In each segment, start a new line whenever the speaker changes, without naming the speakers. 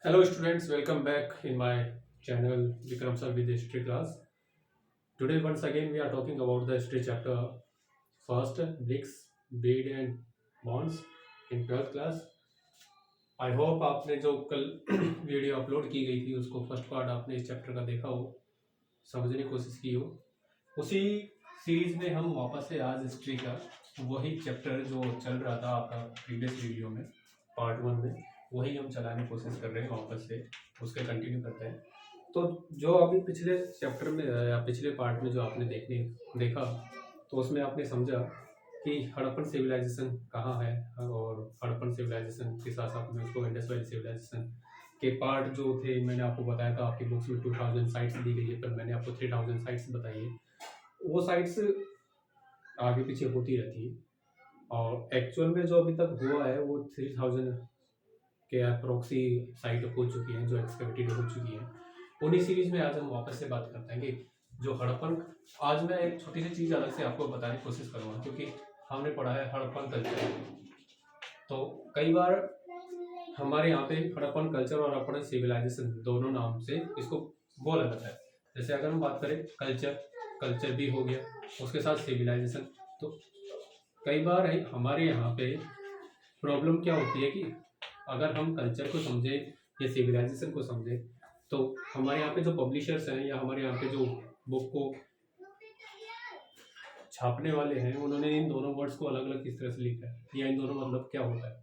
Hello students, welcome back in my channel Vikram Sir with History class. Today once again we are talking about the history chapter first bricks, bead and bonds in 12th class. I hope आपने जो कल video upload की गई थी उसको first part आपने इस chapter का देखा हो, समझने की कोशिश की हो। उसी सीरीज में हम वापस से आज हिस्ट्री का वही चैप्टर जो चल रहा था आपका प्रीवियस वीडियो में पार्ट 1 में वही हम चलाने की कोशिश कर रहे हैं वापस से उसके कंटिन्यू करते हैं। तो जो अभी पिछले चैप्टर में या पिछले पार्ट में जो आपने देखा तो उसमें आपने समझा कि हड़प्पन सिविलाइजेशन कहाँ है और हड़प्पन सिविलाइजेशन के साथ साथ में उसको इंडस वैली सिविलाइजेशन के पार्ट जो थे मैंने आपको बताया था आपकी बुक्स में 2000 साइट्स दी गई है पर मैंने आपको 3000 साइट्स बताई है। वो साइट्स आगे पीछे होती रहती है और एक्चुअल में जो अभी तक हुआ है वो 3000 के अप्रोक्सी साइट हो चुकी हैं जो एक्सकैवेटेड हो चुकी हैं। उन्हीं सीरीज में आज हम वापस से बात करते हैं कि जो हड़प्पन, आज मैं एक छोटी सी चीज़ अलग से आपको बताने की कोशिश करूँगा क्योंकि हमने पढ़ा है हड़प्पन कल्चर। तो कई बार हमारे यहाँ पे हड़प्पन कल्चर और हड़प्पन सिविलाइजेशन दोनों नाम से इसको बोला जाता है। जैसे अगर हम बात करें कल्चर भी हो गया उसके साथ सिविलाइजेशन। तो कई बार हमारे यहाँ पे प्रॉब्लम क्या होती है कि अगर हम कल्चर को समझे या सिविलाइजेशन को समझे तो हमारे यहाँ पे जो पब्लिशर्स हैं या हमारे यहाँ पे जो बुक को छापने वाले हैं उन्होंने इन दोनों वर्ड्स को अलग अलग किस तरह से लिखा है या इन दोनों मतलब क्या होता है।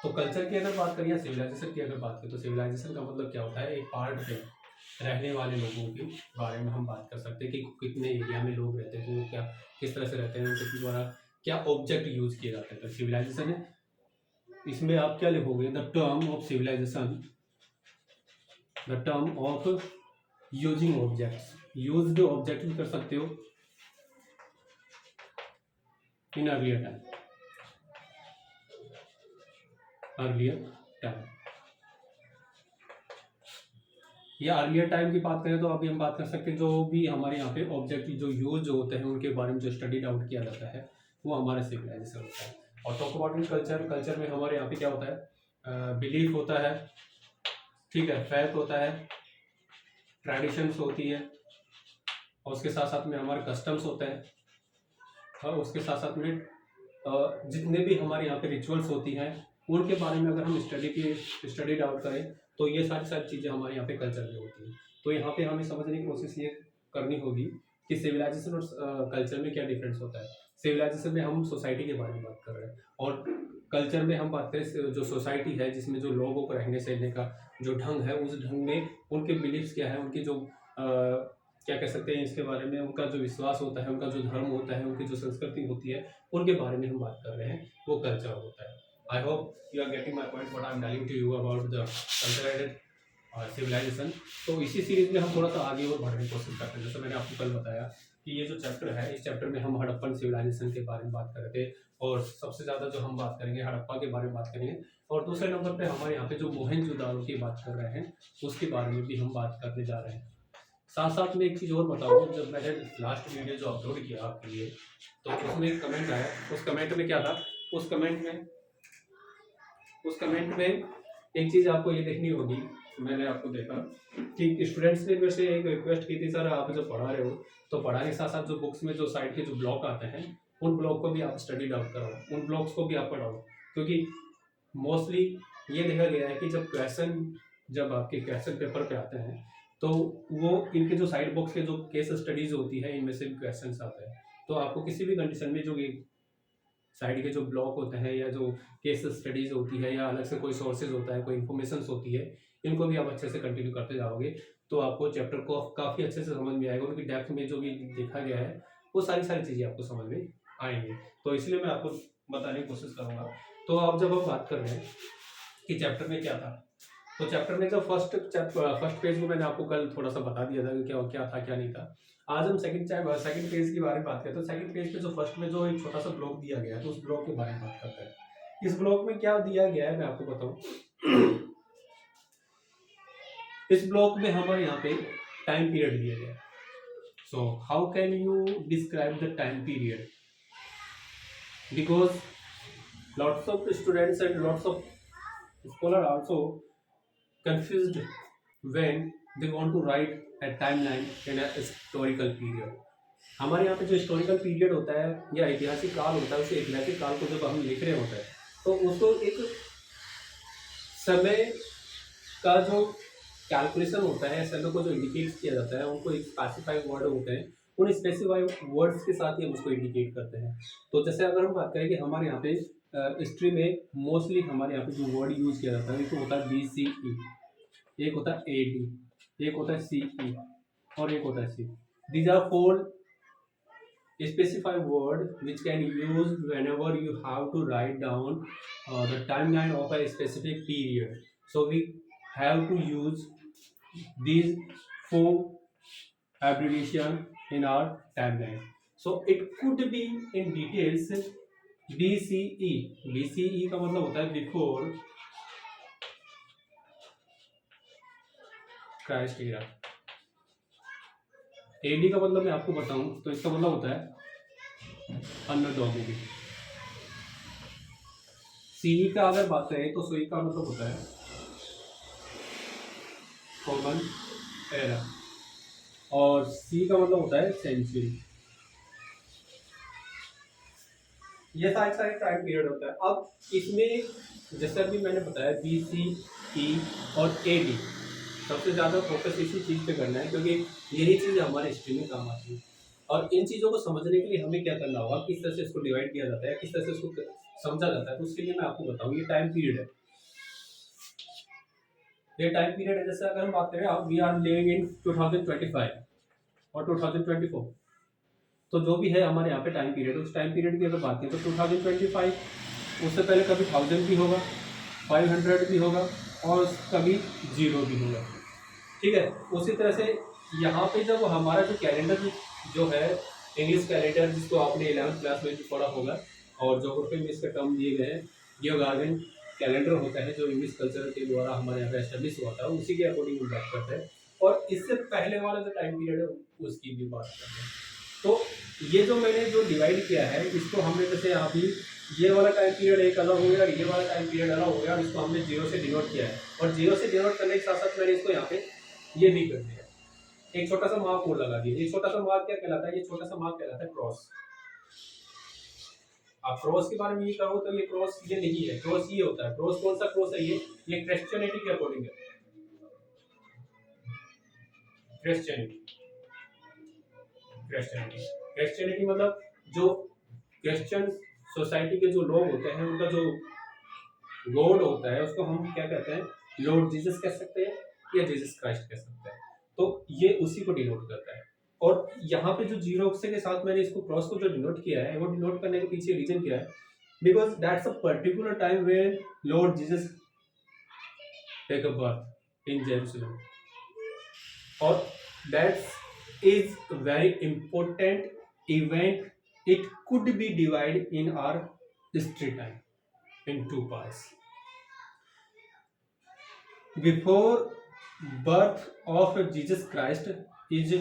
तो कल्चर की अगर बात करें या सिविलाइजेशन की अगर बात करें तो सिविलाइजेशन का मतलब क्या होता है, एक पार्ट पे रहने वाले लोगों के बारे में हम बात कर सकते हैं कि कितने एरिया में लोग रहते हैं तो वो क्या किस तरह से रहते हैं, उनके द्वारा क्या ऑब्जेक्ट यूज किए जाते हैं। तो सिविलाइजेशन है, इसमें आप क्या लिखोगे, the term of civilization, the term of using objects, used object भी कर सकते हो in earlier time, earlier time या अर्लियर टाइम की बात करें तो अभी हम बात कर सकते हैं जो भी हमारे यहाँ पे ऑब्जेक्ट जो यूज होते हैं उनके बारे में जो स्टडी आउट किया जाता है वो हमारा सिविलाइजेशन होता है। और talk about in culture, culture में हमारे यहाँ पे क्या होता है, बिलीफ होता है, ठीक है, फैथ होता है, ट्रेडिशंस होती है और उसके साथ साथ में हमारे कस्टम्स होते हैं और उसके साथ साथ में जितने भी हमारे यहाँ पे रिचुअल्स होती हैं उनके बारे में अगर हम स्टडी आउट करें तो ये सारी सारी चीज़ें हमारे यहाँ पे कल्चर में होती हैं। तो यहाँ पे हमें समझने की कोशिश ये करनी होगी कि सिविलाइजेशन और कल्चर में क्या डिफरेंस होता है। सिविलाइजेशन में हम सोसाइटी के बारे में बात कर रहे हैं और कल्चर में हम बात करें जो सोसाइटी है जिसमें जो लोगों को रहने सहने का जो ढंग है उस ढंग में उनके बिलीव्स क्या है, उनकी जो क्या कह सकते हैं इसके बारे में, उनका जो विश्वास होता है, उनका जो धर्म होता है, उनकी जो संस्कृति होती है उनके बारे में हम बात कर रहे हैं, वो कल्चर होता है। I hope you are getting my point what I am telling to you about the culture and civilization. तो इसी सीरीज में हम थोड़ा सा आगे और बढ़ने की कोशिश करते हैं। जैसे मैंने आपको कल बताया कि ये जो चैप्टर है इस चैप्टर में हम हड़प्पन सिविलाइजेशन के बारे में बात कर रहे थे और सबसे ज़्यादा जो हम बात करेंगे हड़प्पा के बारे में बात करेंगे और दूसरे नंबर पे हमारे यहाँ पे जो मोहनजोदाड़ो की बात कर रहे हैं उसके बारे में भी हम बात करने जा रहे हैं। साथ साथ में एक चीज़ और बताऊँ, जब मैंने लास्ट वीडियो जो अपलोड किया आपके लिए तो उसमें एक कमेंट आया, उस कमेंट में क्या था, उस कमेंट में एक चीज़ आपको ये देखनी होगी। मैंने आपको देखा कि स्टूडेंट्स ने मेरे से एक रिक्वेस्ट की थी, सर आप जब पढ़ा रहे हो तो पढ़ाने के साथ साथ जो बुक्स में जो साइड के जो ब्लॉक आते हैं उन ब्लॉक को भी आप स्टडी आउट कराओ, उन ब्लॉक्स को भी आप पढ़ाओ, क्योंकि मोस्टली ये देखा गया है कि जब आपके क्वेश्चन पेपर पे आते हैं तो वो इनके जो साइड बॉक्स के जो केस स्टडीज होती है इनमें से क्वेश्चन आते हैं। तो आपको किसी भी कंडीशन में जो साइड के जो ब्लॉक होते हैं या जो केस स्टडीज होती है या अलग से कोई सोर्सेज होता है, कोई इन्फॉर्मेशन होती है, इनको भी आप अच्छे से कंटिन्यू करते जाओगे तो आपको चैप्टर को काफ़ी अच्छे से समझ में आएगा, उनकी डेप्थ में जो भी देखा गया है वो सारी सारी चीज़ें आपको समझ में आएंगी। तो इसलिए मैं आपको बताने की कोशिश करूँगा। तो अब जब हम बात कर रहे हैं कि चैप्टर में क्या था, तो चैप्टर में जो फर्स्ट पेज को मैंने आपको कल थोड़ा सा बता दिया था कि क्या क्या था क्या नहीं था। आज हम सेकंड पेज के बारे में बात करते हैं। तो सेकंड पेज पे जो फर्स्ट में जो एक छोटा सा ब्लॉक दिया गया है तो उस ब्लॉक के बारे में बात करते हैं। इस ब्लॉक में क्या दिया गया है मैं आपको बताऊं। इस ब्लॉक में हमारे यहाँ पे टाइम पीरियड दिया गया है। So how can you describe the time period, because lots of students and lots of scholar also confused when they want to write a timeline in a historical period. हमारे यहाँ पे जो historical period होता है या ऐतिहासिक काल होता है, उस ऐतिहासिक काल को जब हम लिख रहे होते हैं तो उसको एक समय का जो कैलकुलेशन होता है, समय को जो इंडिकेट किया जाता है, उनको एक स्पेसिफाइड वर्ड होते हैं, उन स्पेसिफाइड वर्ड्स के साथ ही हम उसको इंडिकेट करते हैं। तो जैसे अगर हम बात करें कि हमारे यहाँ पे हिस्ट्री में मोस्टली हमारे यहाँ पे जो वर्ड यूज़ किया जाता है एक होता है BCE, एक होता है AD, एक होता है CE और एक होता है C। These are four specified word which can use whenever you have to write down the timeline of a specific period. So we have to use these four abbreviation in our timeline. So it could be in details BCE. BCE का मतलब होता है before Christ era. AD का मतलब मैं आपको बताऊं तो इसका मतलब होता है अन्नो डोमिनी। CE का अगर बात करें तो CE का मतलब होता है कॉमन एरा और C का मतलब होता है सेंचुरी। ये सारे टाइम पीरियड होता है। अब इसमें जैसा भी मैंने बताया BCE और AD सबसे ज़्यादा फोकस इसी चीज़ पे करना है क्योंकि यही चीज़ हमारे हिस्ट्री में काम आती है। और इन चीज़ों को समझने के लिए हमें क्या करना होगा, किस तरह से इसको डिवाइड किया जाता है, किस तरह से इसको समझा जाता है, तो उसके लिए मैं आपको बताऊँ। ये टाइम पीरियड है, ये टाइम पीरियड है। जैसे अगर हम बात करें, अब वी आर लिविंग इन 2025 और 2024, तो जो भी है हमारे यहाँ पे टाइम पीरियड, उस टाइम पीरियड की अगर बात करें तो 2025, उससे पहले कभी 1000 भी होगा, 500 भी होगा और कभी 0 भी होगा। ठीक है, उसी तरह से यहाँ पे जब हमारा जो कैलेंडर जो है इंग्लिश कैलेंडर, जिसको आपने 11th क्लास में भी पढ़ा होगा, और ज्योग्राफी में इसका टर्म दिए गए हैं, गियोग्राफियन कैलेंडर होता है जो इंग्लिश कल्चर के द्वारा हमारे यहाँ पे एस्टेब्लिश हुआ था, उसी के अकॉर्डिंग हम बात करते हैं। और इससे पहले वाला जो टाइम पीरियड है उसकी भी बात करते हैं। तो ये जो मैंने जो डिवाइड किया है, इसको हमने जैसे यहाँ भी ये वाला टाइम पीरियड एक अलग हो गया और ये वाला टाइम पीरियड अलग हो गया, और इसको हमने 0 से डिनोट किया है। और 0 से डिनोट करने के साथ साथ मैंने इसको यहाँ पे ये भी कर दिया, एक छोटा सा मार्क और लगा दिया। ये छोटा सा मार्क क्या कहलाता है? ये छोटा सा मार्क कहलाता है क्रॉस। आप क्रॉस के बारे में ये करो तो ये क्रॉस ये नहीं है, क्रॉस ये होता है। क्रॉस कौन सा क्रॉस है? ये क्रिश्चियनिटी के अकॉर्डिंग है। क्रिश्चियनिटी मतलब जो क्रिश्चियन सोसाइटी के जो लोग होते हैं, उनका जो गॉड होता है उसको हम क्या कहते हैं? लॉर्ड जीसस कह सकते हैं या जीसस क्राइस्ट कह सकते हैं। तो ये उसी को डिनोट करता है। और यहाँ पे जो 0 के साथ मैंने इसको क्रॉस को जो डिनोट किया है, वो डिनोट करने के पीछे रीजन क्या है? Because that's a particular time when lord Jesus take a birth in Jerusalem, और that's is very important event. It could be divided in our history time in 2 parts. Before birth of Jesus Christ is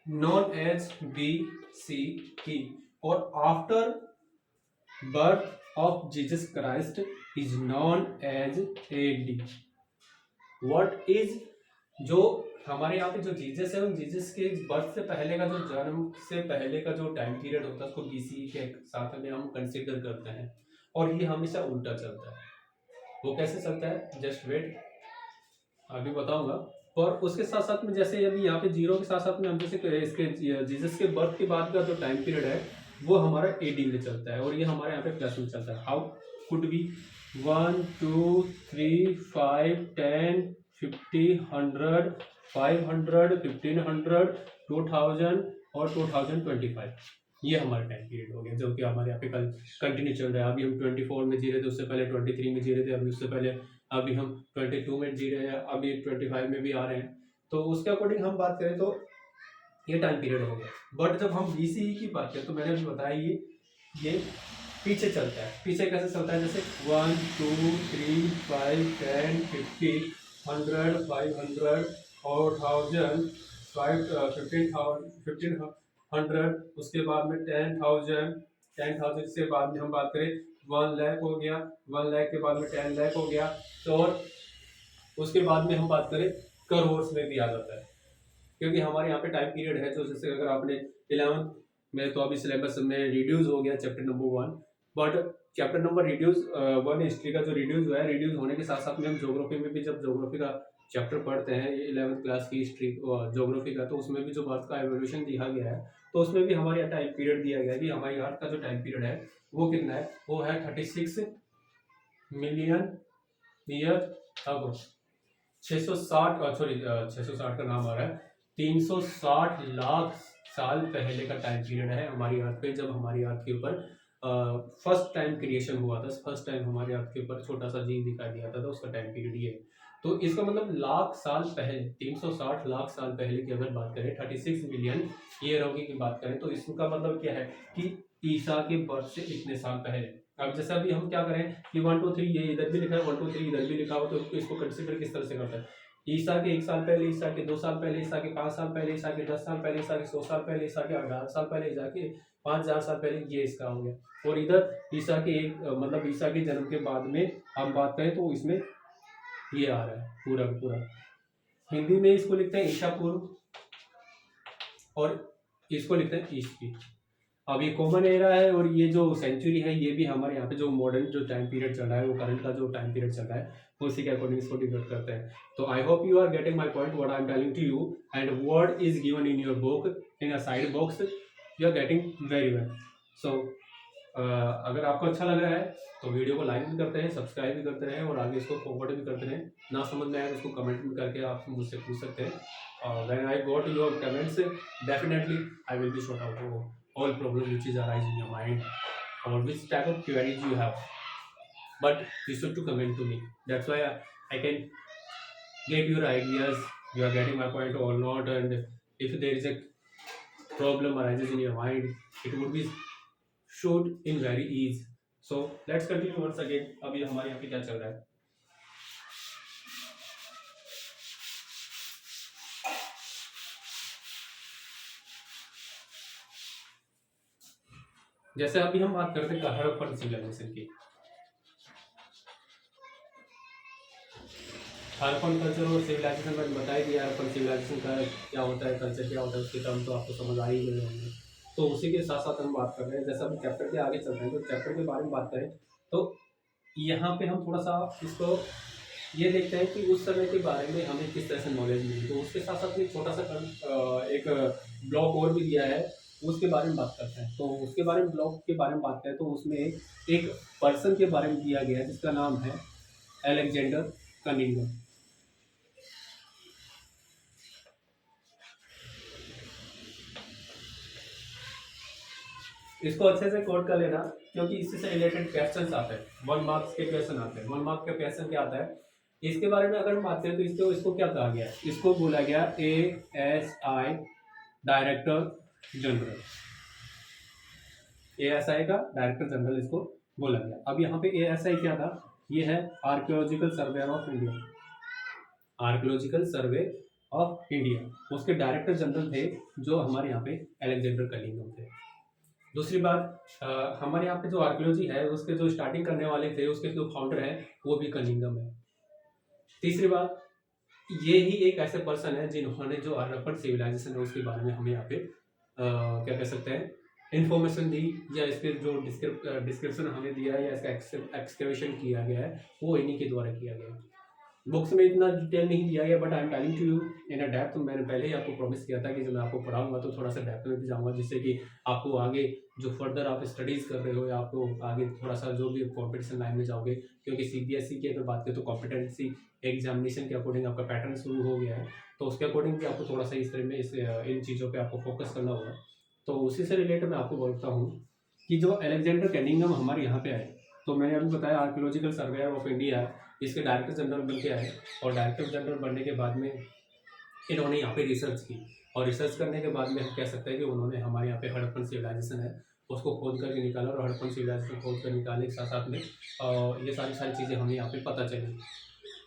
known as BCE, or after birth of Jesus Christ is known as AD. What is जो हमारे यहाँ पे जो Jesus है, उन Jesus के birth से पहले का जो जन्म से पहले का जो टाइम पीरियड होता है उसको BCE के साथ में हम कंसीडर करते हैं, और ये हमेशा उल्टा चलता है। वो कैसे चलता है? जस्ट वेट, अभी बताऊंगा। और उसके साथ साथ में जैसे अभी यहाँ पे 0 के साथ साथ में हम जैसे इसके जीसस के बर्थ के बाद का जो टाइम पीरियड है वो हमारा AD में चलता है, और ये हमारे यहाँ पे प्लस में चलता है। हाउ कुड बी 1 2 3 5 10 50 100 500 1500 2000 और 2025, ये हमारा टाइम पीरियड हो गया, जो कि हमारे यहाँ पे कल कंटिन्यू चल रहा है। अभी हम 24 में जी रहे थे, उससे पहले 23 में जी रहे थे, अभी उससे पहले अभी हम 22 में जी रहे हैं, अभी 25 में भी आ रहे हैं। तो उसके अकॉर्डिंग हम बात करें तो ये टाइम पीरियड हो गया। बट जब हम BCE की बात करें तो मैंने अभी बताया ये पीछे चलता है। पीछे कैसे चलता है? जैसे 1 2 3 5 10 50 100 500 और 1000 1500, उसके बाद में 10,000 से बाद में हम बात करें 1 लाख हो गया, 1 लाख के बाद में 10 लाख हो गया। तो और उसके बाद में हम बात करें करोर्स में भी आ जाता है, क्योंकि हमारे यहाँ पे टाइम पीरियड है। तो जैसे अगर आपने 11th में, तो अभी सिलेबस में रिड्यूस हो गया chapter number 1, but chapter number reduce 1 history का जो रिड्यूस हुआ है, रिड्यूस होने के साथ साथ में हम ज्योग्राफी में भी जब ज्योग्राफी का चैप्टर पढ़ते हैं 11th क्लास की हिस्ट्री ज्योग्राफी का, तो उसमें भी जो अर्थ का एवोल्यूशन दिया गया है, तो उसमें भी हमारे यहाँ टाइम पीरियड दिया गया है कि हमारी अर्थ का जो टाइम पीरियड है वो कितना है, वो है 36 मिलियन ईयर अगो 660, सॉरी 660 का नाम आ रहा है, 360 लाख साल पहले का टाइम पीरियड है हमारी अर्थ पे, जब हमारी अर्थ के ऊपर फर्स्ट टाइम क्रिएशन हुआ था। फर्स्ट टाइम हमारे अर्थ के ऊपर छोटा सा जीव दिखाई दिया था, तो उसका टाइम पीरियड ये है। तो इसका मतलब लाख साल पहले, 360 लाख साल पहले की अगर बात करें, 36 मिलियन ईयर होगी की बात करें, तो इसका मतलब क्या है कि ईसा के बर्थ से इतने साल पहले। अब जैसे अभी हम क्या करें कि 1 2 3 ये इधर भी लिखा है, 1 2 3 इधर भी लिखा हो, तो इसको कंसिडर किस तरह से करते हैं? ईसा के 1 साल पहले, ईसा के 2 साल पहले, ईसा के 5 साल पहले, ईसा के 10 साल पहले, ईसा के 100 साल पहले, ईसा के 18 साल पहले, ईसा के 5000 साल पहले, ये इसका हो गया। और इधर ईसा के मतलब ईसा के जन्म के बाद में हम बात करें, तो इसमें ये आ रहा है पूरा पूरा। हिंदी में इसको लिखते हैं ईसा पूर्व, और इसको लिखते हैं ईसवी। अब ये कॉमन एरा है, और ये जो सेंचुरी है ये भी हमारे यहाँ पे जो मॉडर्न जो टाइम पीरियड चल रहा है, वो करंट का जो टाइम पीरियड चल रहा है, वो उसी के अकॉर्डिंग इसको डिवाइड करते हैं। तो I hope you are getting my point what I am telling to you, and word is given in your book in a side box, you are getting very well. So अगर आपको अच्छा लग रहा है तो वीडियो को like भी करते हैं, सब्सक्राइब भी करते हैं, और आगे इसको फॉरवर्ड भी करते हैं। ना समझ में आए तो उसको कमेंट भी करके आप मुझसे पूछ सकते हैं। When I go to your comments, definitely I will be sort out all problem which is arise in your mind, or which type of queries you have, but you should to comment to me. That's why I can get your ideas, you are getting my point or not, and if there is a problem arises in your mind, it would be showed in very easy. So let's continue once again. अभी हमारे यहाँ पे क्या चल रहा है? जैसे अभी हम बात करते हैं हड़प्पन सिविलाइजेशन की। हड़प्पन कल्चर और सिविलाइजेशन मैंने बताया कि हड़प्पन सिविलाइजेशन का क्या होता है, कल्चर क्या होता है, उसके टर्म तो आपको समझ आ ही गए होंगे। तो उसी के साथ साथ हम बात कर रहे हैं, जैसे अभी चैप्टर के आगे चलते हैं, तो चैप्टर के बारे में बात करें, तो यहाँ पे हम थोड़ा सा इसको ये देखते हैं कि उस समय के बारे में हमें किस तरह से नॉलेज मिली। तो उसके साथ साथ एक छोटा सा एक ब्लॉग और भी दिया है, उसके बारे में बात करते हैं। तो उसके बारे में, ब्लॉग के बारे में बात करें, तो उसमें एक पर्सन के बारे में दिया गया है जिसका नाम है अलेक्जेंडर कनिंघम। इसको अच्छे से कोड कर लेना, क्योंकि इससे रिलेटेड क्वेश्चंस आते हैं, 1 मार्क्स के क्वेश्चन आते हैं। 1 मार्क का क्वेश्चन क्या आता है, इसके बारे में अगर हम बात करें, तो इसको क्या कहा गया है? इसको बोला गया ASI डायरेक्टर जनरल। ASI का डायरेक्टर जनरल इसको बोला गया। अब यहाँ पे ASI क्या था? ये है archaeological survey of India. Archaeological survey of India, उसके डायरेक्टर जनरल थे जो हमारे यहाँ पे अलेक्जेंडर कनिंघम थे। दूसरी बात, हमारे यहाँ पे जो आर्कियोलॉजी है उसके जो स्टार्टिंग करने वाले थे, उसके जो फाउंडर हैं वो भी कनिंघम है। तीसरी बात, ये ही एक ऐसे पर्सन है जिन्होंने जो हड़प्पन सिविलाइजेशन है उसके बारे में हमें यहाँ पे क्या कह सकते हैं इन्फॉर्मेशन दी, या इसके जो डिस्क्रिप्शन हमें दिया है, या इसका एक्सकवेशन किया गया है, वो इन्हीं के द्वारा किया गया है। बुक्स में इतना डिटेल नहीं दिया गया, but I am telling to you in a depth. मैंने पहले ही आपको प्रॉमिस किया था कि जब मैं आपको पढ़ाऊंगा तो थोड़ा सा डेप्थ में भी जाऊंगा, जिससे कि आपको आगे जो फर्दर आप स्टडीज़ कर रहे हो, या आपको आगे थोड़ा सा जो भी कॉम्पिटिशन लाइन में जाओगे, क्योंकि CBSE की अगर बात करें तो कॉम्पिटेंसी एग्जामिनेशन के अकॉर्डिंग आपका पैटर्न शुरू हो गया है, तो उसके अकॉर्डिंग भी आपको थोड़ा सा इस तरह में इन चीज़ों पर आपको फोकस करना होगा। तो उसी से रिलेटेड मैं आपको बोलता हूँ कि जो अलेक्जेंडर कनिंघम हमारे यहाँ पे आए, तो मैंने अभी बताया आर्कियोलॉजिकल सर्वे ऑफ इंडिया, इसके डायरेक्टर जनरल बन के आए, और डायरेक्टर जनरल बनने के बाद में इन्होंने यहाँ पे रिसर्च की, और रिसर्च करने के बाद में हम कह सकते हैं कि उन्होंने हमारे यहाँ पे हड़प्पन सिविलाइजेशन है उसको खोद करके निकाला, और हड़प्पन सिविलाइजेशन खोद कर निकालने के साथ साथ में ये सारी चीज़ें हमें यहाँ पे पता चली।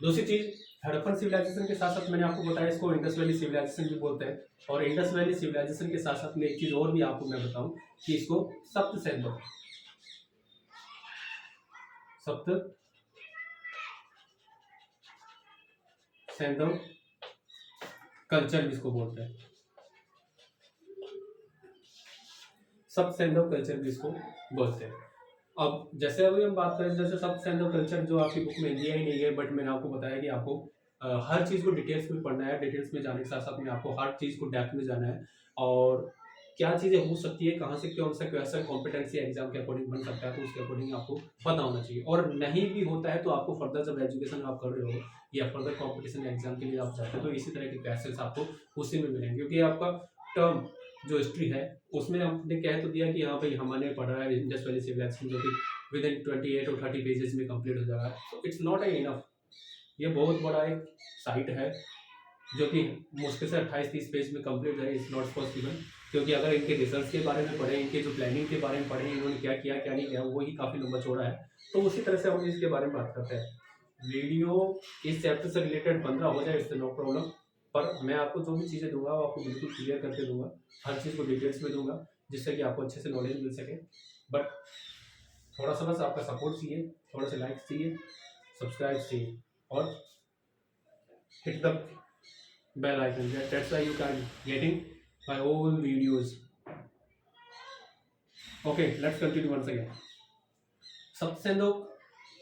दूसरी चीज़, हड़प्पन सिविलाइजेशन के साथ साथ मैंने आपको बताया इसको इंडस वैली सिविलाइजेशन भी बोलते हैं, और इंडस वैली सिविलाइजेशन के साथ साथ में एक चीज़ और भी आपको मैं बताऊँ कि इसको सप्त सैंधव कल्चर भी इसको बोलते हैं, सब सैंधव कल्चर भी इसको बोलते हैं। अब जैसे अभी हम बात करें, जैसे सब सैंधव कल्चर जो आपकी बुक में दिया ही नहीं है, बट मैंने आपको बताया कि आपको हर चीज़ को डिटेल्स में पढ़ना है। डिटेल्स में जाने के साथ साथ में आपको हर चीज़ को डेप्थ में जाना है, और क्या चीज़ें हो सकती है, कहाँ से कौन सा कैसा कॉम्पिटेंसी एग्जाम के अकॉर्डिंग बन सकता है, तो उसके अकॉर्डिंग आपको पता होना चाहिए। और नहीं भी होता है तो आपको फर्दर जब एजुकेशन आप कर रहे हो या फर्दर कॉम्पिटिशन एग्जाम के लिए आप जाते हो, तो इसी तरह के क्वेश्चन आपको उसी में मिलेंगे, क्योंकि आपका टर्म जो हिस्ट्री है उसमें हमने कह तो दिया कि हाँ भाई हमने पढ़ा है इंडस वैली सिविलाइजेशन, जो कि विद इन 28 और 30 पेजेस में कंप्लीट हो जाएगा। तो इट्स नॉट ए इनफ, ये बहुत बड़ा एक साइट है जो कि मुश्किल से 28-30 पेज में कंप्लीट है। इट्स नॉट पॉसिबल, क्योंकि अगर इनके रिजल्ट्स के बारे में पढ़ें, इनके जो प्लानिंग के बारे में पढ़ें, इन्होंने क्या किया क्या नहीं किया, वही काफ़ी लंबा चौड़ा है। तो उसी तरह से हम इसके बारे में बात करते हैं। वीडियो इस चैप्टर से रिलेटेड 15 हो जाए, इससे नो प्रॉब्लम, पर मैं आपको जो भी चीज़ें दूंगा वो आपको बिल्कुल क्लियर करके दूंगा, हर चीज़ को डिटेल्स में दूंगा, जिससे कि आपको अच्छे से नॉलेज मिल सके। बट थोड़ा सा बस आपका सपोर्ट चाहिए, थोड़ा सा लाइक चाहिए, सब्सक्राइब चाहिए, और hit the bell icon. That's why you can getting my all videos. Okay, let's continue once again. Saptasaindhava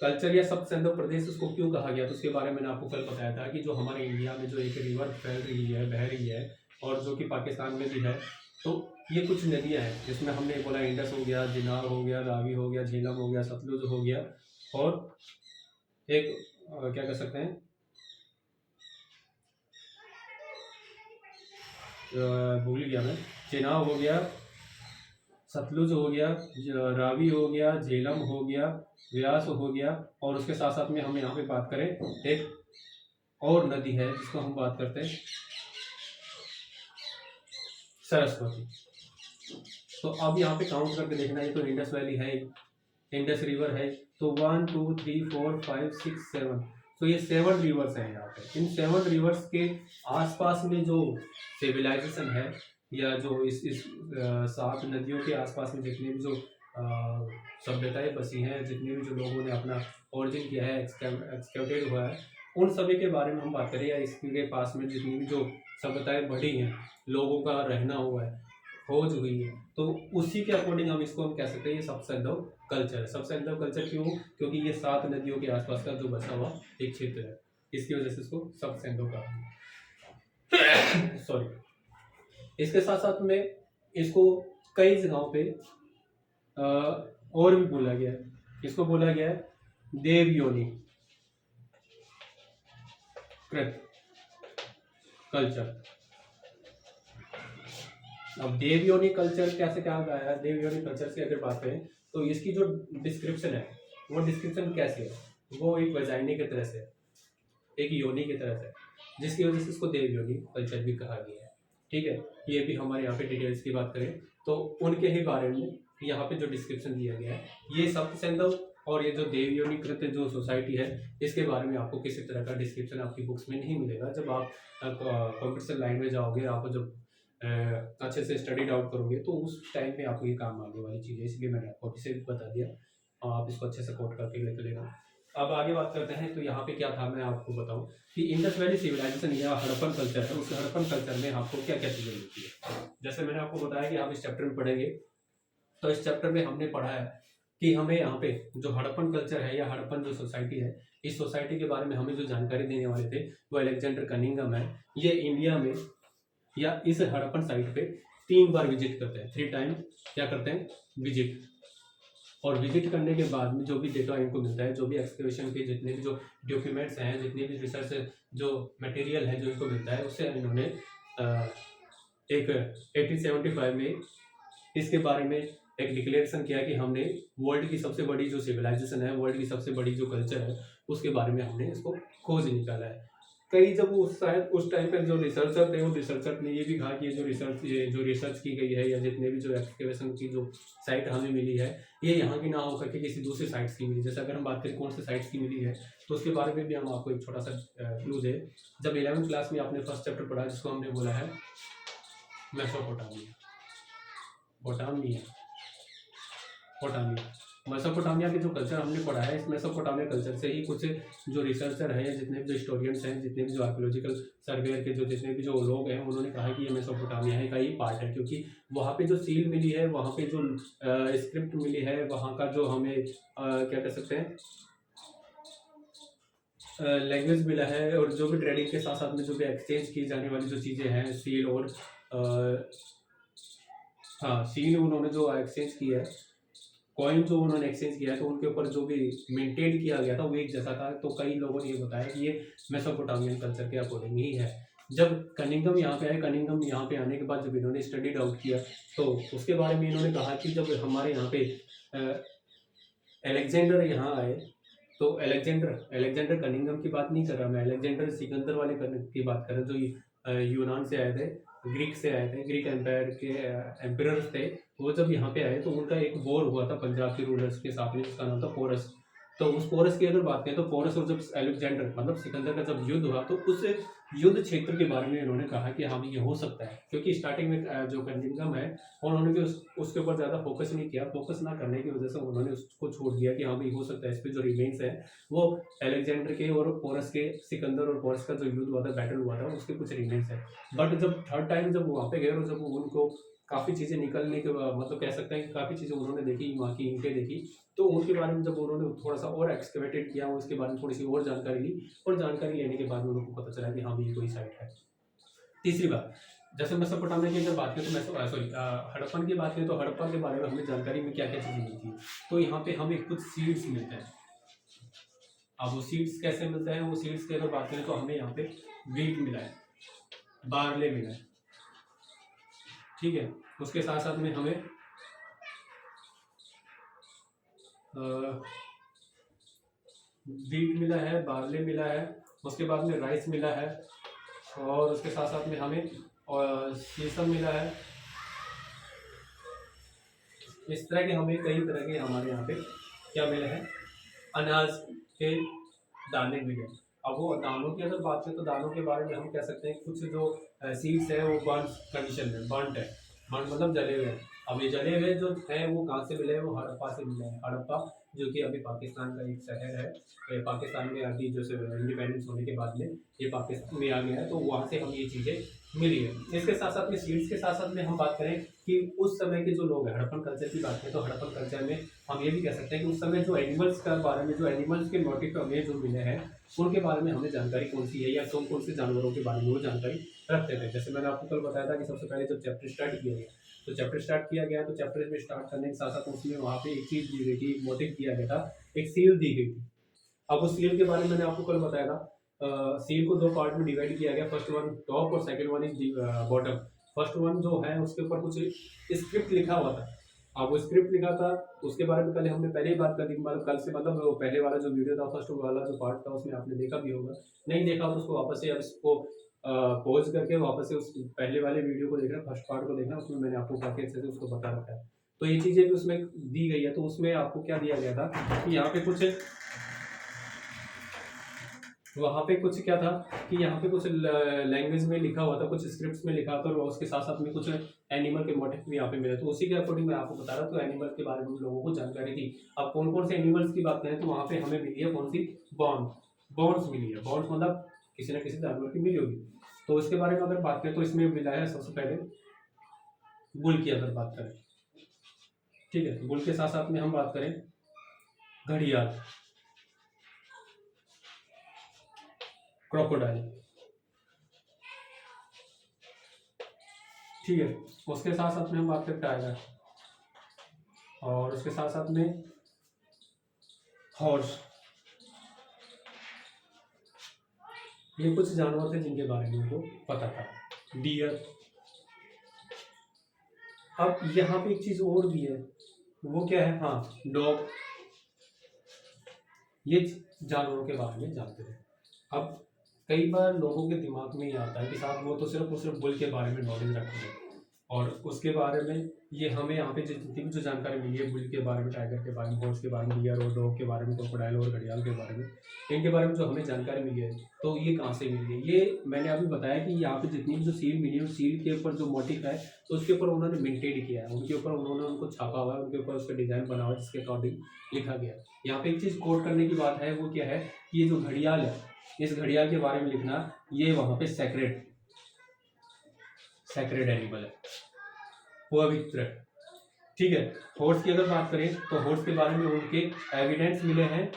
culture या सप्तसेंधव प्रदेश उसको क्यों कहा गया, तो उसके बारे में मैंने आपको कल बताया था कि जो हमारे इंडिया में जो एक रिवर फैल रही है, बह रही है, और जो कि पाकिस्तान में भी है, तो ये कुछ नदियां हैं जिसमें हमने बोला इंडस हो गया, जिनाब हो गया, रावी हो गया, झेलम हो गया, सतलुज हो गया, और एक क्या कह सकते हैं, भूल गया मैं, चेनाब हो गया, सतलुज हो गया, रावी हो गया, झेलम हो गया, व्यास हो गया, और उसके साथ साथ में हम यहाँ पे बात करें एक और नदी है जिसको हम बात करते हैं सरस्वती। तो अब यहाँ पे काउंट करके देखना है, तो इंडस वैली है, इंडस रिवर है, तो 1 2 3 4 5 6 7, तो ये 7 रिवर्स हैं यहाँ पे। इन 7 रिवर्स के आसपास में जो सिविलाइजेशन है, या जो इस 7 नदियों के आसपास में जितने भी जो सभ्यताएं बसी हैं, जितने भी जो लोगों ने अपना ओरिजिन किया है, एक्सकैवेटेड हुआ है, उन सभी के बारे में हम बात करें, या इसके पास में जितनी भी जो सभ्यताएं बढ़ी हैं, लोगों का रहना हुआ है, खोज हुई है, तो उसी के अकॉर्डिंग हम इसको हम कह सकते हैं ये सप्तसेंधव कल्चर है। सप्तसेंधव कल्चर क्यों? क्योंकि ये 7 नदियों के आसपास का जो बसा हुआ एक क्षेत्र है, इसकी वजह से इसको सप्तसेंधव कहा। सॉरी। इसके साथ साथ में इसको कई जगहों पे और भी बोला गया है, इसको बोला गया है देवयोनि कृत कल्चर। अब देवयोनि कल्चर कैसे कहा गया है? देवयोनि कल्चर की अगर बात करें तो इसकी जो डिस्क्रिप्शन है, वो डिस्क्रिप्शन कैसे है, वो एक वजाइने की तरह से, एक योनि की तरह से, जिसकी वजह से इसको देवयोनि कल्चर भी कहा गया है। ठीक है, ये भी हमारे यहाँ पे डिटेल्स की बात करें तो उनके ही बारे में यहाँ पे जो डिस्क्रिप्शन दिया गया है, ये सप्तसेंधव और ये जो देवयोनि कृत जो सोसाइटी है, इसके बारे में आपको किसी तरह का डिस्क्रिप्शन आपकी बुक्स में नहीं मिलेगा। जब आप कंपटीशन लाइन में जाओगे, आप जब अच्छे से स्टडीड आउट करोगे, तो उस टाइम पे आपको ये काम आने वाली चीज़ है, इसलिए मैंने आपको अभी से बता दिया, आप इसको अच्छे से कोट करके लेकर लेना। अब आगे बात करते हैं, तो यहाँ पे क्या था, मैं आपको बताऊँ कि इंडस वैली सिविलाइजेशन या हड़प्पन कल्चर है, उस हड़प्पन कल्चर में आपको क्या क्या चीज़ें मिलती है। जैसे मैंने आपको बताया कि आप इस चैप्टर में पढ़ेंगे, तो इस चैप्टर में हमने पढ़ा है कि हमें यहाँ पे जो हड़प्पन कल्चर है या हड़प्पन जो सोसाइटी है, इस सोसाइटी के बारे में हमें जो जानकारी देने वाले थे वो अलेक्जेंडर कनिंघम है। ये इंडिया में या इस हड़प्पन साइट पे 3 बार विजिट करते हैं, 3 टाइम क्या करते हैं, विजिट। और विजिट करने के बाद में जो भी डेटा इनको मिलता है, जो भी एक्सकवेशन के जितने भी जो डॉक्यूमेंट्स हैं, जितने भी रिसर्च जो मटेरियल है जो इनको मिलता है, उससे इन्होंने एक 1875 में इसके बारे में एक डिक्लेरेशन किया कि हमने वर्ल्ड की सबसे बड़ी जो सिविलाइजेशन है, वर्ल्ड की सबसे बड़ी जो कल्चर है, उसके बारे में हमने इसको खोज निकाला है। कई जब शायद उस टाइम पर जो रिसर्चर थे, वो रिसर्चर ने ये भी कहा कि ये जो रिसर्च की गई है, या जितने भी जो एक्सकेवेशन की जो साइट हमें मिली है, ये यहाँ की ना हो करके किसी दूसरी साइट्स की मिली। जैसे अगर हम बात करें कौन से साइट्स की मिली है, तो उसके बारे में भी हम आपको एक छोटा सा क्लू दे। जब 11वीं क्लास में आपने फर्स्ट चैप्टर पढ़ा, जिसको हमने बोला है मेसोपोटामिया, पोटामिया, मेसोपोटामिया के जो कल्चर हमने पढ़ा है, इस मेसोपोटामिया कल्चर से ही कुछ जो रिसर्चर हैं, जितने भी जो हिस्टोरियंस हैं, जितने भी जो आर्कियोलॉजिकल सर्वेयर के जो जितने भी जो लोग हैं, उन्होंने कहा कि ये मेसोपोटामिया का ही पार्ट है, क्योंकि वहाँ पे जो सील मिली है, वहाँ पे जो स्क्रिप्ट मिली है, वहाँ का जो हमें क्या कह सकते हैं लैंग्वेज मिला है, और जो भी ट्रेडिंग के साथ साथ में जो भी एक्सचेंज की जाने वाली जो चीज़ें हैं, सील और हाँ, सील उन्होंने जो एक्सचेंज किया है, कॉइन जो उन्होंने एक्सचेंज किया है, तो उनके ऊपर जो भी मेंटेन किया गया था वो एक जैसा था। तो कई लोगों ने ये बताया कि ये मेसोपोटामियन कल्चर के अकॉर्डिंग ही है। जब कनिंगम यहाँ पे आए, कनिंगम यहाँ पे आने के बाद जब इन्होंने स्टडी आउट किया, तो उसके बारे में इन्होंने कहा कि जब हमारे यहाँ पे अलेक्जेंडर यहाँ आए, तो अलेक्जेंडर कनिंगम की बात नहीं कर रहा मैं, अलेक्जेंडर सिकंदर वाले की बात कर रहा हूँ, जो यूनान से आए थे, ग्रीक से आए थे, ग्रीक एम्पायर के एम्परर्स थे। वो जब यहाँ पे आए तो उनका एक वॉर हुआ था पंजाब के रूलर्स के साथ में, जिसका नाम था पोरस। तो उस पोरस की अगर बात करें, तो पोरस और जब अलेक्जेंडर मतलब सिकंदर का जब युद्ध हुआ, तो उस युद्ध क्षेत्र के बारे में इन्होंने कहा कि हाँ ये हो सकता है, क्योंकि स्टार्टिंग में जो कनिंगम है, उन्होंने भी उसके ऊपर ज़्यादा फोकस नहीं किया। फोकस ना करने की वजह से उन्होंने उसको छोड़ दिया कि हाँ भाई हो सकता है। इस पर जो रिमेन्स है वो अलेक्जेंडर के और पोरस के, सिकंदर और पोरस का जो युद्ध हुआ था, बैटल हुआ था, उसके कुछ रिमेन्स है। बट जब थर्ड टाइम जब वहाँ पे गए और जब उनको काफ़ी चीज़ें निकलने के बाद, मतलब कह सकते हैं कि काफ़ी चीज़ें उन्होंने देखी, वहाँ की ईंटें देखी, तो उनके बारे में जब उन्होंने थोड़ा सा और एक्सकवेटेड किया, उसके बारे में थोड़ी सी और जानकारी ली, और जानकारी लेने के बाद उनको पता चला कि हाँ भाई ये कोई साइट है। तीसरी बात, जैसे मेसोपोटामिया की अगर बात करें, तो सॉरी हड़प्पन की बात करें, तो हड़प्पा के बारे में हमें जानकारी में क्या क्या चीज़ें मिलती है। तो यहाँ पे हमें कुछ सीड्स मिलते हैं। अब वो सीड्स कैसे मिलते हैं, वो सीड्स की अगर बात करें तो हमें यहाँ पे वीट मिला है, बार्ले मिला है, ठीक है। उसके साथ साथ में हमें वीट मिला है, बार्ले मिला है, उसके बाद में राइस मिला है, और उसके साथ साथ में हमें सीसम मिला है। इस तरह के हमें कई तरह के हमारे यहाँ पे क्या मिले हैं, अनाज के दाने मिले। अब वो दानों की अगर बात करें, तो दानों के बारे में हम कह सकते हैं कुछ जो सीड्स है वो बर्न कंडीशन में, बर्नट है, बर्न मतलब जले हुए हैं। अब ये जले हुए जो है वो कहाँ से मिले हैं, वो हड़प्पा से मिले हैं। हड़प्पा जो कि अभी पाकिस्तान का एक शहर है, तो पाकिस्तान में अभी जो इंडिपेंडेंस होने के बाद में ये पाकिस्तान में आ गया है, तो वहाँ से हम ये चीज़ें मिली है। इसके साथ साथ में सीड्स के साथ साथ में हम बात करें कि उस समय के जो लोग हैं, हड़प्पन कल्चर की बात करें, तो हड़प्पन कल्चर में हम ये भी कह सकते हैं कि उस समय जो एनिमल्स का बारे में, जो एनिमल्स के मोटिव हमें जो मिले हैं, उनके बारे में हमें जानकारी कौन सी है, या कौन कौन से जानवरों के बारे में वो जानकारी रखते थे। जैसे मैंने आपको कल बताया था कि सबसे पहले जब चैप्टर स्टार्ट किया गया, तो चैप्टर स्टार्ट किया गया, तो चैप्टर में स्टार्ट करने के साथ साथ उसमें वहाँ पे एक चीज़ दी गई थी, एक मोटिव दिया गया था, एक सील दी गई थी। अब उस सील के बारे में मैंने आपको कल बताया था। सील को दो पार्ट में डिवाइड किया गया, फर्स्ट वन टॉप और second one is bottom. First one जो है उसके ऊपर कुछ स्क्रिप्ट लिखा हुआ था। अब वो स्क्रिप्ट लिखा था, उसके बारे में कल हमने पहले ही बात कर दी, मतलब कल से, मतलब वो पहले वाला जो वीडियो था, फर्स्ट वाला जो पार्ट था, उसमें आपने देखा भी होगा। नहीं देखा तो उसको वापस से, अब इसको पॉज करके वापस से उस पहले वाले वीडियो को देखना, फर्स्ट पार्ट को देखना, उसमें मैंने आपको काफ़ी अच्छे से उसको बता रखा है। तो ये चीज़ें भी उसमें दी गई है। तो उसमें आपको क्या दिया गया था कि यहाँ पे कुछ, वहाँ पे कुछ क्या था कि यहाँ पे कुछ लैंग्वेज में लिखा हुआ था, कुछ स्क्रिप्ट्स में लिखा था, और उसके साथ साथ में कुछ एनिमल के मोटिव भी यहाँ पे मिले। तो उसी के अकॉर्डिंग मैं आपको बता रहा हूँ, तो एनिमल के बारे में लोगों को जानकारी थी। अब कौन कौन से एनिमल्स की बात करें, तो वहाँ पे हमें मिली है कौन सी, बॉन्ड्स मिली है। बॉन्ड्स मतलब किसी न किसी जानवर की मिली होगी। तो इसके बारे में अगर बात करें, तो इसमें मिला है सबसे पहले बुल की अगर बात करें, ठीक है। बुल के साथ साथ में हम बात करें घड़ियाल, क्रोकोडाइल, ठीक है। उसके साथ साथ में हम बात करें टाइगर, और उसके साथ साथ में हॉर्स। ये कुछ जानवर थे जिनके बारे में उनको पता था। डियर। अब यहाँ पे एक चीज और भी है, वो क्या है, हाँ डॉग। ये जानवरों के बारे में जानते थे। अब कई बार लोगों के दिमाग में ये आता है कि साहब वो तो सिर्फ और सिर्फ बुल के बारे में नॉलेज रखते हैं, और उसके बारे में ये हमें यहाँ पे जितनी भी जो जानकारी मिली है, बुल के बारे में, टाइगर के बारे में, हॉर्स के बारे में, डियर और डॉग के बारे में, क्रोकोडाइल और घड़ियाल के बारे में, इनके बारे में जो हमें जानकारी मिली है, तो ये कहाँ से मिली है? ये मैंने अभी बताया कि यहाँ पे जितनी भी जो सील मिली है, उस सील के ऊपर जो मोटिफ है, तो उसके ऊपर उन्होंने मिंटेड किया है, उनके ऊपर उन्होंने उनको छापा हुआ है, उनके ऊपर उसका डिज़ाइन बना हुआ है, जिसके अकॉर्डिंग लिखा गया है। यहाँ पे एक चीज़ कोट करने की बात है, वो क्या है कि ये जो घड़ियाल है, इस घड़ियाल के बारे में लिखना, ये वहाँ पे सैक्रेड एनिमल है, पवित्र। ठीक है। हॉर्स की अगर बात करें तो हॉर्स के बारे में उनके एविडेंस मिले हैं,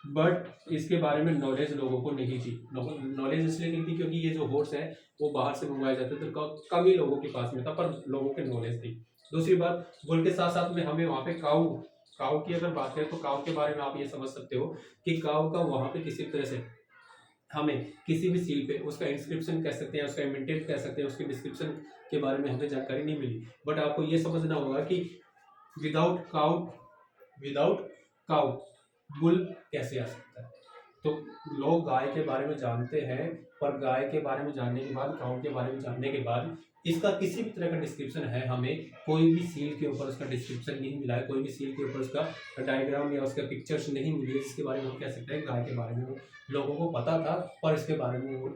बट इसके बारे में नॉलेज लोगों को नहीं थी। नॉलेज इसलिए नहीं थी क्योंकि ये जो हॉर्स है वो बाहर से मंगवाए जाते थे, तो कम ही लोगों के पास में था, पर लोगों के नॉलेज थी। दूसरी बात, बुल के साथ साथ में हमें वहाँ पे काऊ की अगर बात करें तो काऊ के बारे में आप ये समझ सकते हो कि काऊ का वहाँ पे किसी तरह से हमें किसी भी सील पे उसका इंस्क्रिप्शन कह सकते हैं, उसका इमेंटेड कह सकते हैं, उसके डिस्क्रिप्शन के बारे में हमें जानकारी नहीं मिली। बट आपको ये समझना होगा कि विदाउट काउ बुल कैसे आ सकता है? तो लोग गाय के बारे में जानते हैं, पर गाय के बारे में जानने के बाद, काउ के बारे में जानने के बाद, इसका किसी भी तरह का डिस्क्रिप्शन है, हमें कोई भी सील के ऊपर उसका डिस्क्रिप्शन नहीं मिला है, कोई भी सील के ऊपर उसका डायग्राम या उसका पिक्चर्स नहीं मिली है, जिसके बारे में हम कह सकते हैं गाय के बारे में लोगों को पता था, पर इसके बारे में वो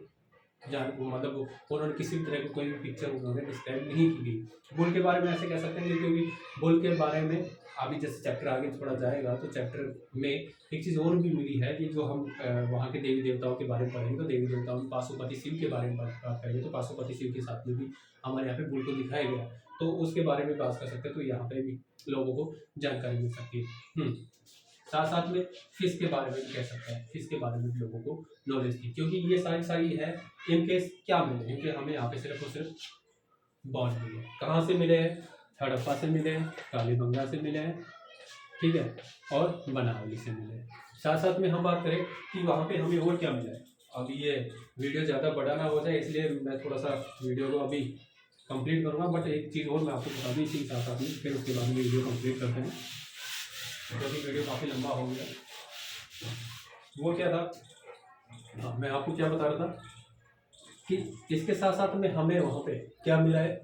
मतलब उन्होंने किसी भी तरह की कोई भी पिक्चर उन्होंने डिस्क्राइब नहीं की गई। बुल के बारे में ऐसे कह सकते हैं क्योंकि बुल के बारे में अभी जैसे चैप्टर आगे थोड़ा जाएगा तो चैप्टर में एक चीज़ और भी मिली है कि जो हम वहाँ के देवी देवताओं के बारे में पढ़ेंगे, तो देवी देवताओं में पाशुपति शिव के बारे में बात करेंगे, तो पाशुपति शिव के साथ में भी हमारे यहाँ पे बुल को दिखाया गया, तो उसके बारे में बात कर सकते हैं, तो यहाँ पे भी लोगों को जानकारी मिल सकती है। साथ साथ में फिश के बारे में भी कह सकते हैं, फिश के बारे में भी लोगों को नॉलेज थी, क्योंकि ये सारी है। इनके क्या मिले, इनके हमें यहाँ पे सिर्फ और सिर्फ बॉन्ड मिले। कहाँ से मिले हैं? हड़प्पा से मिले हैं, कालीबंगा से मिले हैं, ठीक है, और बनावली से मिले हैं। साथ साथ में हम बात करें कि वहाँ पे हमें और क्या मिला है। अभी ये वीडियो ज़्यादा बड़ा ना हो जाए, इसलिए मैं थोड़ा सा वीडियो को अभी कंप्लीट करूँगा, बट एक चीज़ और मैं आपको बता दूँ इसी साथ साथ में, फिर उसके बाद में वीडियो कंप्लीट करते हैं, क्योंकि वीडियो काफ़ी लंबा हो गया। वो क्या था, हाँ, मैं आपको क्या बता रहा था कि इसके साथ साथ में हमें वहाँ पे क्या मिला है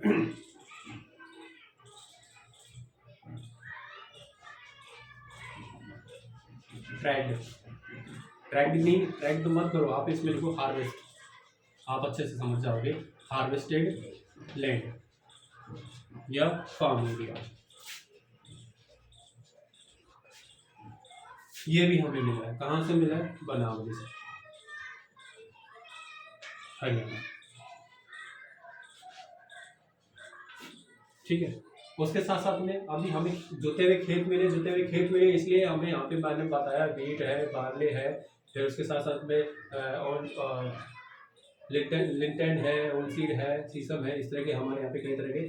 ट्रैक्ड तो मत करो आप, इसमें लिखो हार्वेस्ट, आप अच्छे से समझ जाओगे। हार्वेस्टेड लैंड या फार्म एरिया, ये भी हमें मिला है। कहाँ से मिला है? बनावली से, हरियाणा, ठीक है। उसके साथ साथ में अभी हमें जोते हुए खेत मिले, इसलिए हमें यहाँ पे मैंने बताया वीट है, बार्ले है, फिर उसके साथ साथ में और लिंटन है, ओलसीड है, सीसम है, इस तरह के हमारे यहाँ पे कई तरह के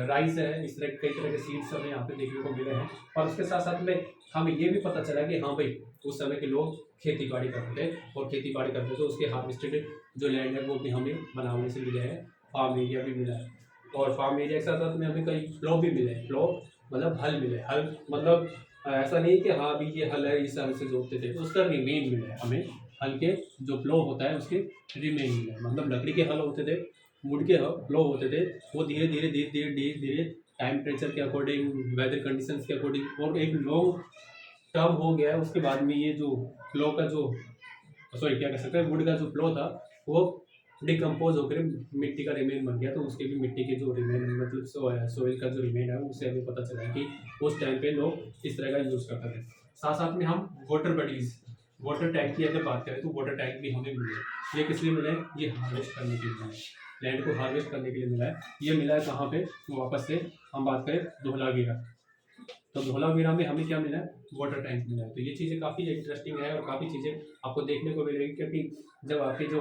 राइस है, इस तरह कई तरह के सीड्स हमें यहाँ पे देखने को मिले हैं। और उसके साथ साथ में हमें ये भी पता चला कि हाँ भाई, उस समय के लोग खेती बाड़ी करते थे, और खेती बाड़ी करते थे उसके हार्वेस्टेड जो लैंड है वो भी हमें बनावली से मिले हैं, फार्म एरिया भी मिला है। और फार्म एरिया के साथ साथ में हमें कई प्लॉ भी मिले हैं। प्लॉ मतलब हल मिले, हल मतलब ऐसा नहीं कि हाँ अभी ये हल है इस हल से जोतते थे, उसका रिमेन मिला है हमें। हल के जो प्लो होता है उसके रिमेन मिला है, मतलब लकड़ी के हल होते थे, वुड के प्लो होते थे, वो धीरे धीरे टेम्परेचर के अकॉर्डिंग, वेदर कंडीशंस के अकॉर्डिंग, और एक लॉन्ग टर्म हो गया है। उसके बाद में ये जो प्लो का जो क्या कह सकते हैं, वुड का जो प्लो था वो डिकम्पोज होकर मिट्टी का रिमेन बन गया, तो उसके भी मिट्टी के जो रिमेन मतलब सोइल का जो रिमेन है उससे हमें पता चला कि उस टाइम पे लोग इस तरह का यूज़ करते थे। साथ साथ में हम वाटर टैंक की अगर बात करें तो वाटर टैंक भी हमें मिले। ये किस लिए मिला है? ये हार्वेस्ट करने के लिए मिला है, लैंड को हार्वेस्ट करने के लिए मिला है। ये मिला है कहाँ पे? वापस से हम बात करें धोलावीरा, तो धोलावीरा में हमें क्या मिला है? वाटर टैंक मिला है। तो ये चीज़ें काफ़ी इंटरेस्टिंग है और काफ़ी चीज़ें आपको देखने को मिलेगी, क्योंकि जब आपके जो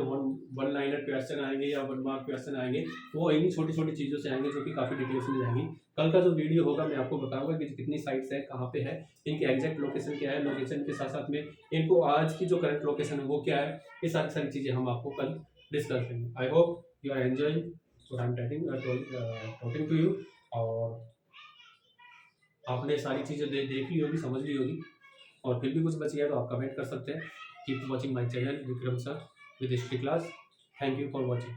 वन लाइनर क्वेश्चन आएंगे या वन मार्क क्वेश्चन आएंगे, वो इन्हीं छोटी छोटी चीज़ों से आएंगे जो कि काफ़ी डिटेल्स में जाएंगी। कल का जो वीडियो होगा मैं आपको बताऊंगा कि कितनी साइट्स है, कहाँ पे है, इनकी एग्जैक्ट लोकेशन क्या है, लोकेशन के साथ साथ में इनको आज की जो करंट लोकेशन है वो क्या है, ये सारी चीज़ें हम आपको कल डिस्कस करेंगे। I hope you are enjoying what I am talking to you, और आपने सारी चीज़ें देख ली होगी, समझ ली होगी, और फिर भी कुछ बच गया तो आप कमेंट कर सकते हैं। Keep watching my channel Vikram sir with history class. Thank you for watching.